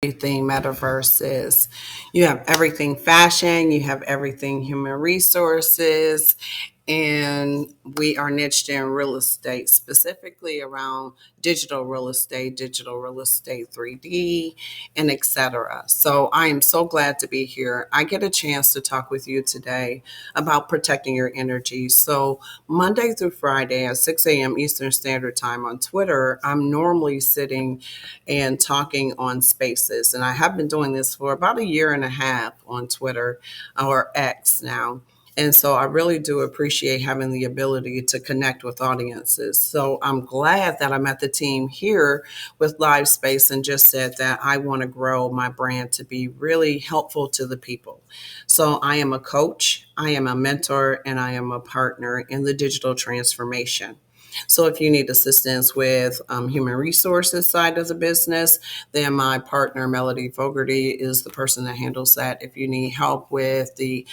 everything metaverse is. You have everything fashion, you have everything human resources, and we are niched in real estate, specifically around digital real estate 3D, and etc. So I am so glad to be here. I get a chance to talk with you today about protecting your energy. So Monday through Friday at 6 a.m. Eastern Standard Time on Twitter, I'm normally sitting and talking on spaces. And I have been doing this for about a year and a half on Twitter, or X now. And so I really do appreciate having the ability to connect with audiences. So I'm glad that I met the team here with Live Space and just said that I want to grow my brand to be really helpful to the people. So I am a coach, I am a mentor, and I am a partner in the digital transformation. So if you need assistance with human resources side of the business, then my partner Melody Fogarty is the person that handles that. If you need help with the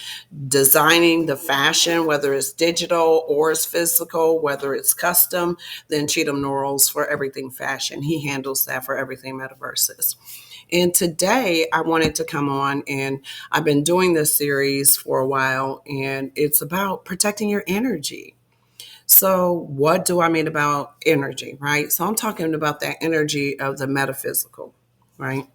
designing the fashion, whether it's digital or it's physical, whether it's custom, then Cheatham Norrells for everything fashion. He handles that for everything metaverses. And today I wanted to come on, and I've been doing this series for a while, and it's about protecting your energy. So, what do I mean about energy, right? So, I'm talking about that energy of the metaphysical, right?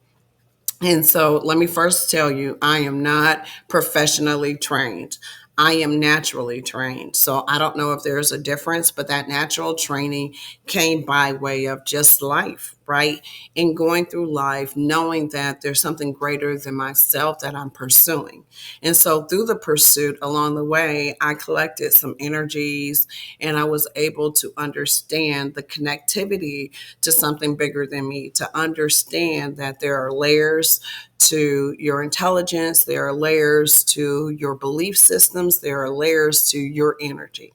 And so let me first tell you, I am not professionally trained. I am naturally trained. So I don't know if there's a difference, but that natural training came by way of just life, right? And going through life, knowing that there's something greater than myself that I'm pursuing. And so through the pursuit along the way, I collected some energies and I was able to understand the connectivity to something bigger than me, to understand that there are layers to your intelligence, there are layers to your belief systems, there are layers to your energy.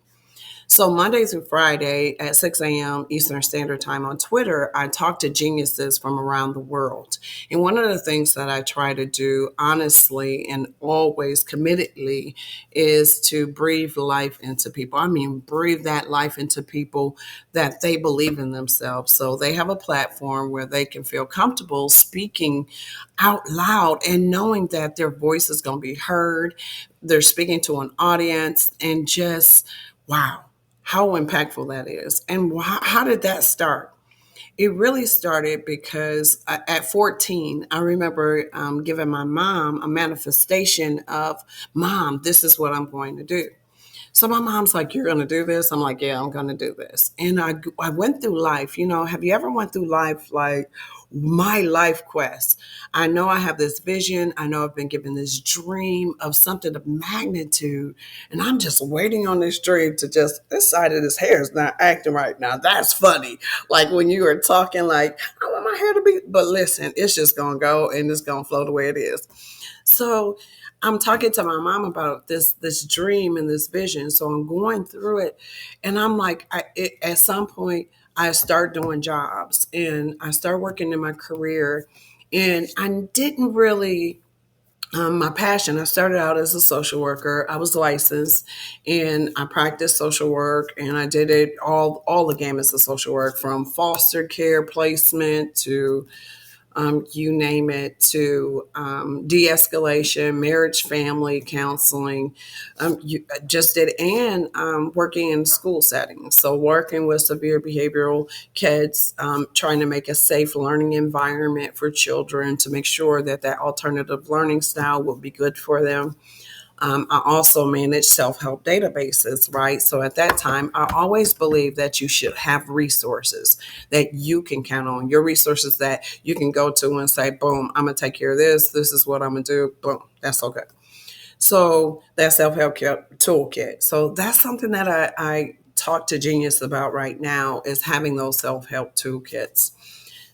So Monday through Friday at 6 a.m. Eastern Standard Time on Twitter, I talk to geniuses from around the world. And one of the things that I try to do honestly and always committedly is to breathe life into people. I mean, breathe that life into people that they believe in themselves. So they have a platform where they can feel comfortable speaking out loud and knowing that their voice is going to be heard. They're speaking to an audience and just, wow, how impactful that is. And how did that start? It really started because at 14, I remember giving my mom a manifestation of, Mom, this is what I'm going to do. So my mom's like, "You're going to do this?" I'm like, "Yeah, I'm going to do this." And I went through life. Have you ever went through life like my life quest? I know I have this vision. I know I've been given this dream of something of magnitude. And I'm just waiting on this dream to just, this side of this hair is not acting right now. That's funny. Like when you were talking like, I want my hair to be, but listen, it's just going to go and it's going to flow the way it is. So I'm talking to my mom about this dream and this vision. So I'm going through it, and I'm like, at some point, I start doing jobs and I start working in my career, and I didn't really. My passion. I started out as a social worker. I was licensed, and I practiced social work, and I did it all the gamuts of social work, from foster care placement to you name it, to de-escalation, marriage, family counseling, you just did, and working in school settings. So working with severe behavioral kids, trying to make a safe learning environment for children to make sure that that alternative learning style will be good for them. I also manage self-help databases, right? So at that time, I always believe that you should have resources that you can count on, your resources that you can go to and say, boom, I'm going to take care of this. This is what I'm going to do. Boom, that's okay. So that self-help toolkit. So that's something that I talk to Genius about right now, is having those self-help toolkits.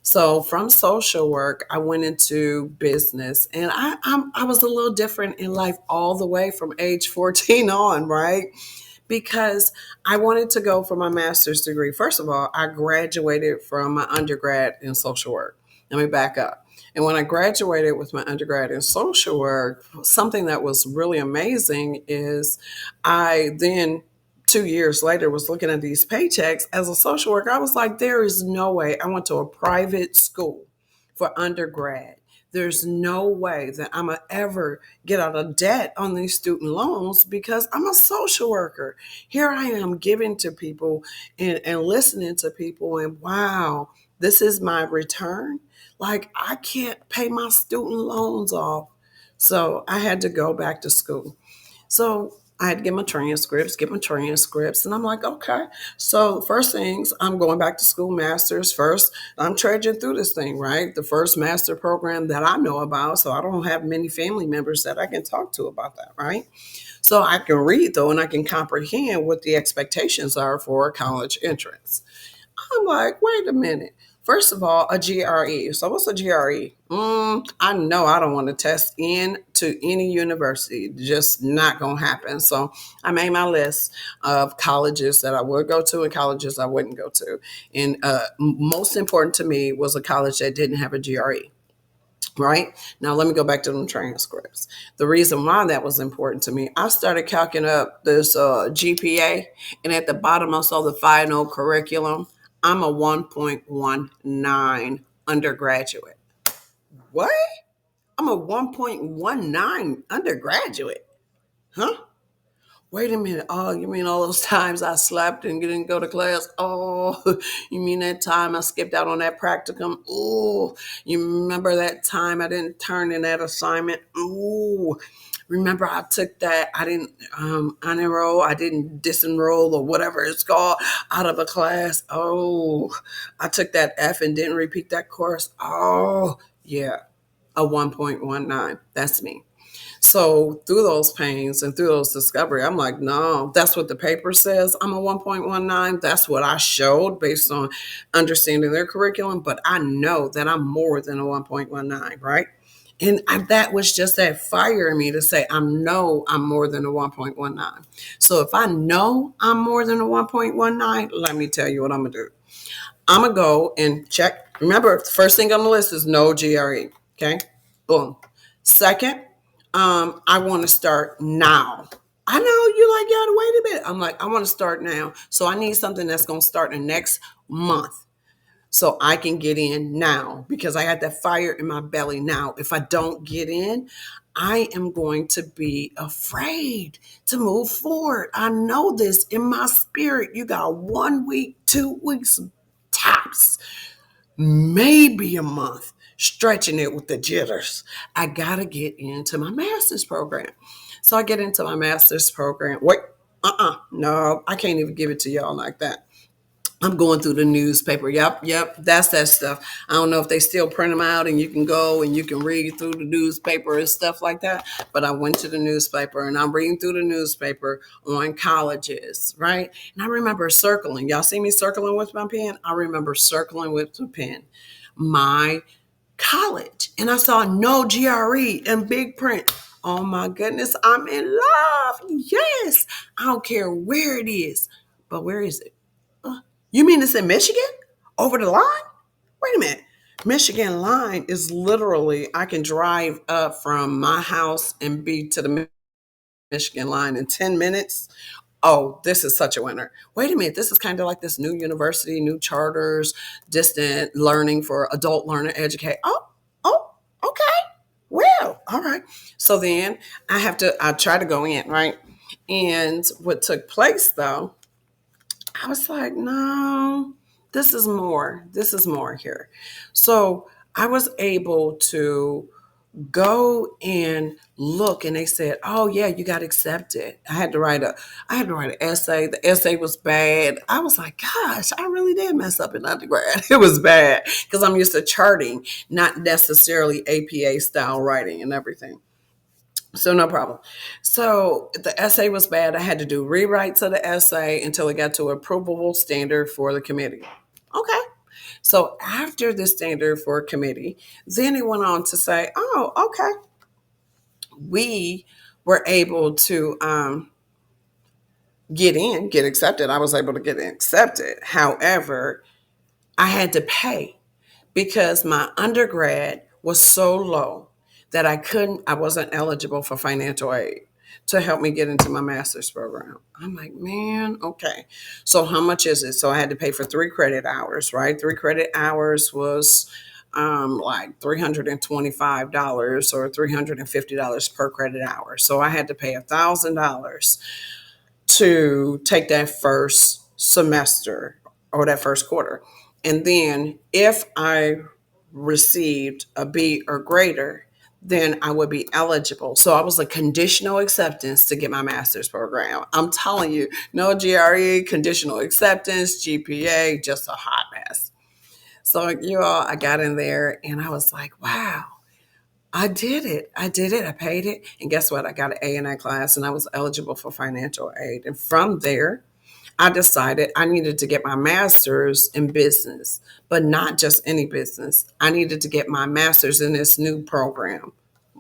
So from social work, I went into business, and I was a little different in life all the way from age 14 on, right? Because I wanted to go for my master's degree. First of all, I graduated from my undergrad in social work. Let me back up. And when I graduated with my undergrad in social work, something that was really amazing is I then 2 years later was looking at these paychecks as a social worker. I was like, there is no way. I went to a private school for undergrad, there's no way that I'm going to ever get out of debt on these student loans because I'm a social worker. Here I am giving to people and listening to people, and wow, this is my return. Like, I can't pay my student loans off. So I had to go back to school. So I had to get my transcripts, and I'm like, okay. So first things, I'm going back to school, master's first. I'm trudging through this thing, right? The first master program that I know about, so I don't have many family members that I can talk to about that, right? So I can read though, and I can comprehend what the expectations are for a college entrance. I'm like, wait a minute. First of all, a GRE. So what's a GRE? I know I don't want to test in to any university. Just not going to happen. So I made my list of colleges that I would go to and colleges I wouldn't go to. And most important to me was a college that didn't have a GRE. Right now, let me go back to them transcripts. The reason why that was important to me, I started calculating up this GPA, and at the bottom, I saw the final curriculum. I'm a 1.19 undergraduate. What? I'm a 1.19 undergraduate. Huh? Wait a minute. Oh, you mean all those times I slept and didn't go to class? Oh, you mean that time I skipped out on that practicum? Oh, you remember that time I didn't turn in that assignment? Oh, remember I took that, I didn't unenroll, I didn't disenroll or whatever it's called out of a class. Oh, I took that F and didn't repeat that course. Oh, yeah, a 1.19. That's me. So through those pains and through those discovery, I'm like, no, that's what the paper says. I'm a 1.19. That's what I showed based on understanding their curriculum. But I know that I'm more than a 1.19, right? And that was just that fire in me to say, I know I'm more than a 1.19. So if I know I'm more than a 1.19, let me tell you what I'm going to do. I'm going to go and check. Remember, the first thing on the list is no GRE. Okay. Boom. Second, I want to start now. I know you like, yeah, wait a minute. I'm like, I want to start now. So I need something that's going to start the next month so I can get in now because I got that fire in my belly now. If I don't get in, I am going to be afraid to move forward. I know this in my spirit. You got 1 week, 2 weeks tops, maybe a month, stretching it with the jitters. I got to get into my master's program. So I get into my master's program. Wait, no, I can't even give it to y'all like that. I'm going through the newspaper. Yep, that's that stuff. I don't know if they still print them out and you can go and you can read through the newspaper and stuff like that. But I went to the newspaper and I'm reading through the newspaper on colleges, right? And I remember circling. Y'all see me circling with my pen? I remember circling with the pen my college. And I saw no GRE in big print. Oh my goodness, I'm in love. Yes. I don't care where it is. But where is it? You mean it's in Michigan? Over the line? Wait a minute. Michigan line is literally, I can drive up from my house and be to the Michigan line in 10 minutes. Oh, this is such a winner. Wait a minute. This is kind of like this new university, new charters, distant learning for adult learner educate. Oh, okay. Well, all right. So then I try to go in, right? And what took place though, I was like, no, this is more. This is more here. So I was able to go and look, and they said, oh yeah, you got accepted. I had to write an essay. The essay was bad. I was like, gosh, I really did mess up in undergrad. It was bad because I'm used to charting, not necessarily APA style writing and everything. So no problem. So the essay was bad. I had to do rewrites of the essay until it got to an approvable standard for the committee. Okay. So after the standard for a committee, then it went on to say, oh, okay, we were able to get accepted. I was able to get accepted. However, I had to pay because my undergrad was so low that I wasn't eligible for financial aid to help me get into my master's program. I'm like, man, okay. So how much is it? So I had to pay for 3 credit hours, right? 3 credit hours was like $325 or $350 per credit hour. So I had to pay $1,000 to take that first semester or that first quarter. And then if I received a B or greater, then I would be eligible. So I was a conditional acceptance to get my master's program. I'm telling you, no GRE, conditional acceptance, GPA, just a hot mess. So you all, I got in there and I was like, wow, I did it. I did it. I paid it. And guess what? I got an A in that class and I was eligible for financial aid. And from there, I decided I needed to get my master's in business, but not just any business. I needed to get my master's in this new program.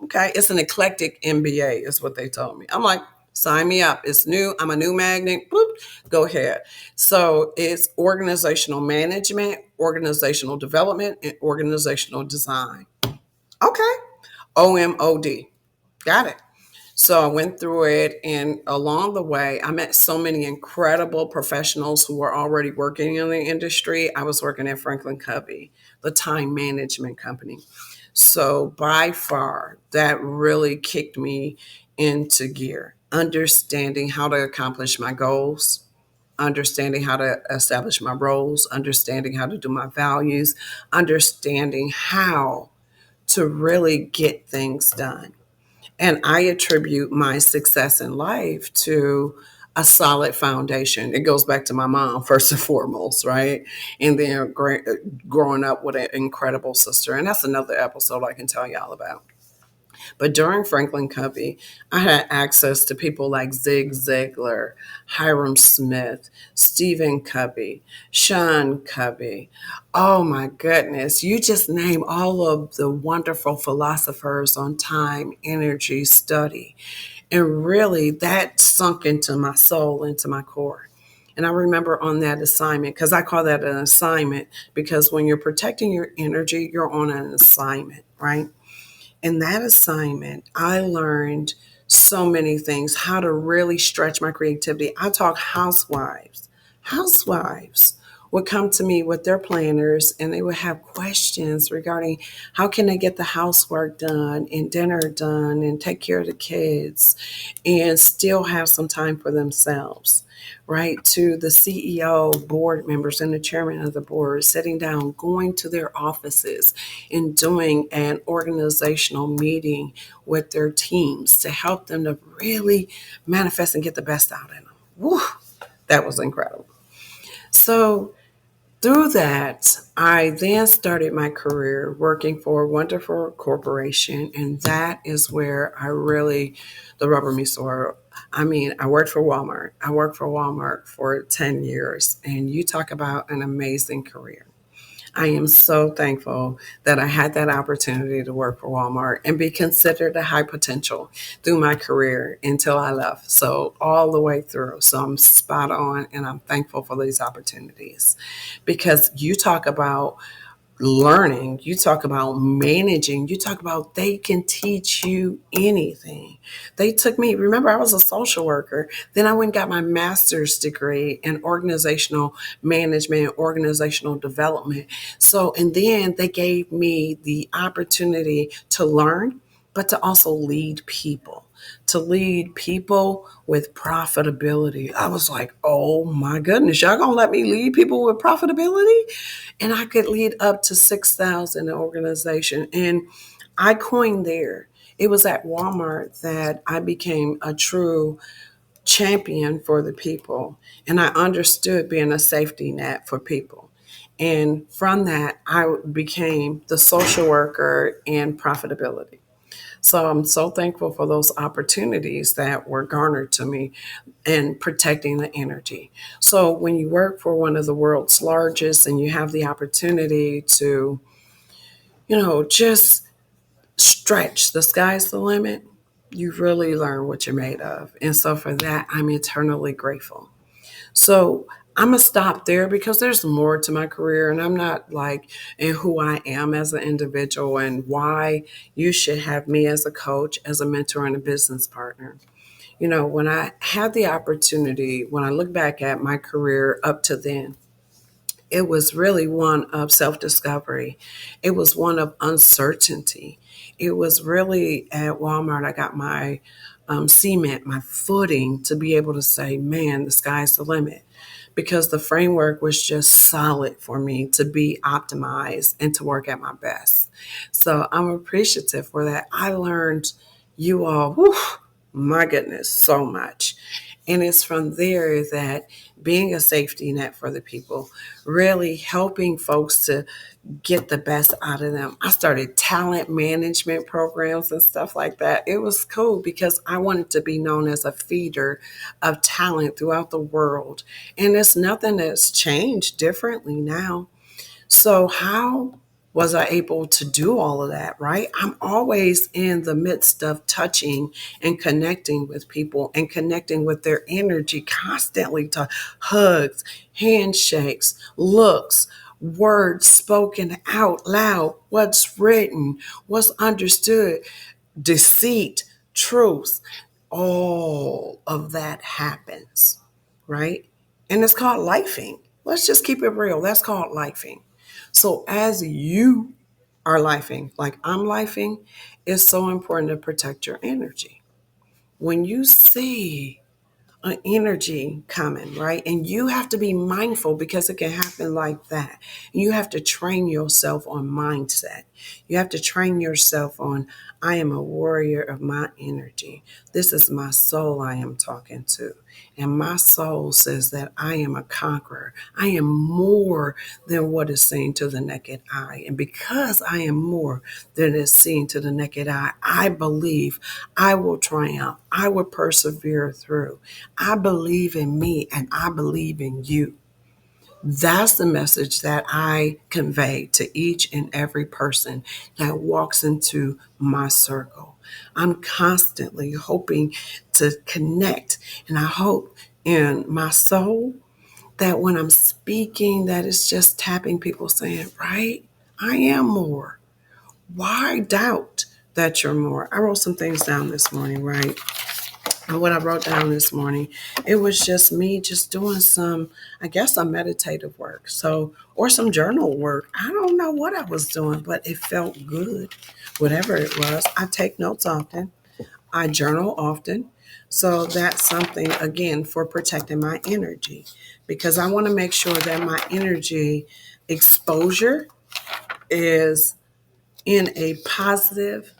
Okay. It's an eclectic MBA, is what they told me. I'm like, sign me up. It's new. I'm a new magnet. Boop, go ahead. So it's organizational management, organizational development, and organizational design. Okay. OMOD. Got it. So I went through it, and along the way, I met so many incredible professionals who were already working in the industry. I was working at Franklin Covey, the time management company. So by far, that really kicked me into gear, understanding how to accomplish my goals, understanding how to establish my roles, understanding how to do my values, understanding how to really get things done. And I attribute my success in life to a solid foundation. It goes back to my mom, first and foremost, right? And then growing up with an incredible sister. And that's another episode I can tell y'all about. But during Franklin Covey, I had access to people like Zig Ziglar, Hiram Smith, Stephen Covey, Sean Covey. Oh my goodness. You just name all of the wonderful philosophers on time, energy, study. And really, that sunk into my soul, into my core. And I remember on that assignment, because I call that an assignment, because when you're protecting your energy, you're on an assignment, right? In that assignment, I learned so many things, how to really stretch my creativity. I talk housewives. Housewives would come to me with their planners and they would have questions regarding how can they get the housework done and dinner done and take care of the kids and still have some time for themselves, right? To the CEO, board members, and the chairman of the board, sitting down, going to their offices and doing an organizational meeting with their teams to help them to really manifest and get the best out of them. Woo, that was incredible. So through that, I then started my career working for a wonderful corporation, and that is where I really, the rubber meets the road. I mean, I worked for Walmart. I worked for Walmart for 10 years, and you talk about an amazing career. I am so thankful that I had that opportunity to work for Walmart and be considered a high potential through my career until I left. So, all the way through. So, I'm spot on and I'm thankful for these opportunities because you talk about learning, you talk about managing, you talk about they can teach you anything. They took me, remember, I was a social worker. Then I went and got my master's degree in organizational management, organizational development. So, and then they gave me the opportunity to learn, but to also lead people. To lead people with profitability. I was like, oh my goodness, y'all gonna let me lead people with profitability? And I could lead up to 6,000 in organization. And I coined there. It was at Walmart that I became a true champion for the people. And I understood being a safety net for people. And from that, I became the social worker in profitability. So I'm so thankful for those opportunities that were garnered to me in protecting the energy. So when you work for one of the world's largest and you have the opportunity to, just stretch, the sky's the limit, you really learn what you're made of. And so for that, I'm eternally grateful. So I'm gonna stop there because there's more to my career, and I'm not like in who I am as an individual and why you should have me as a coach, as a mentor, and a business partner. When I had the opportunity, when I look back at my career up to then, it was really one of self discovery. It was one of uncertainty. It was really at Walmart, I got my cement, my footing to be able to say, man, the sky's the limit. Because the framework was just solid for me to be optimized and to work at my best. So I'm appreciative for that. I learned you all, whew, my goodness, so much. And it's from there that being a safety net for the people, really helping folks to get the best out of them. I started talent management programs and stuff like that. It was cool because I wanted to be known as a feeder of talent throughout the world. And it's nothing that's changed differently now. So, how was I able to do all of that, right? I'm always in the midst of touching and connecting with people and connecting with their energy constantly to hugs, handshakes, looks, words spoken out loud, what's written, what's understood, deceit, truth. All of that happens, right? And it's called lifing. Let's just keep it real. That's called lifing. So as you are lifing, like I'm lifing, it's so important to protect your energy. When you see an energy coming, right? And you have to be mindful because it can happen like that. You have to train yourself on mindset. You have to train yourself on, I am a warrior of my energy. This is my soul I am talking to. And my soul says that I am a conqueror. I am more than what is seen to the naked eye. And because I am more than is seen to the naked eye, I believe I will triumph. I will persevere through. I believe in me and I believe in you. That's the message that I convey to each and every person that walks into my circle. I'm constantly hoping to connect, and I hope in my soul that when I'm speaking, that it's just tapping people saying, right, I am more. Why doubt that you're more? I wrote some things down this morning, right? And what I wrote down this morning, it was just me just doing some, I guess, some meditative work. So, or some journal work. I don't know what I was doing, but it felt good. Whatever it was, I take notes often. I journal often. So that's something, again, for protecting my energy because I want to make sure that my energy exposure is in a positive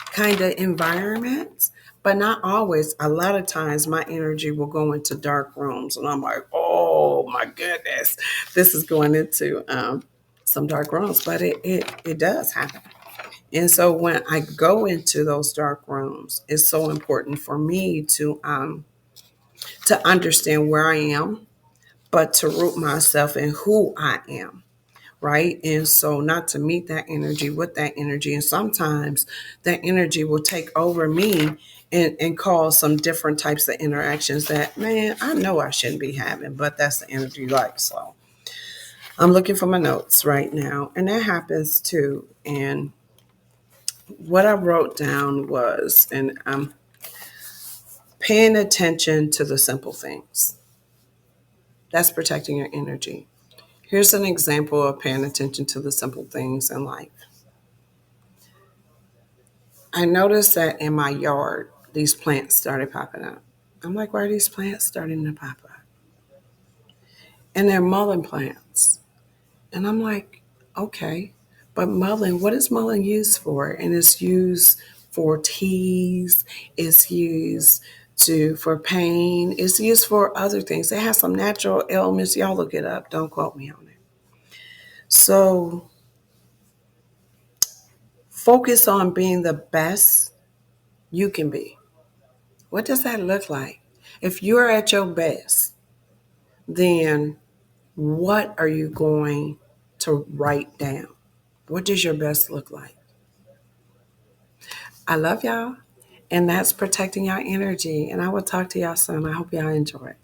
kind of environment, but not always. A lot of times my energy will go into dark rooms and I'm like, oh my goodness, this is going into some dark rooms, but it does happen. And so when I go into those dark rooms, it's so important for me to understand where I am, but to root myself in who I am, right? And so not to meet that energy with that energy. And sometimes that energy will take over me and cause some different types of interactions that, man, I know I shouldn't be having, but that's the energy like. So I'm looking for my notes right now. And that happens too. And what I wrote down was, and I'm paying attention to the simple things. That's protecting your energy. Here's an example of paying attention to the simple things in life. I noticed that in my yard, these plants started popping up. I'm like, why are these plants starting to pop up? And they're mullein plants. And I'm like, okay, but mullein, what is mullein used for? And it's used for teas, it's used for pain, it's used for other things. It has some natural ailments. Y'all look it up. Don't quote me on it. So focus on being the best you can be. What does that look like? If you're at your best, then what are you going to write down? What does your best look like? I love y'all, and that's protecting your energy. And I will talk to y'all soon. I hope y'all enjoy it.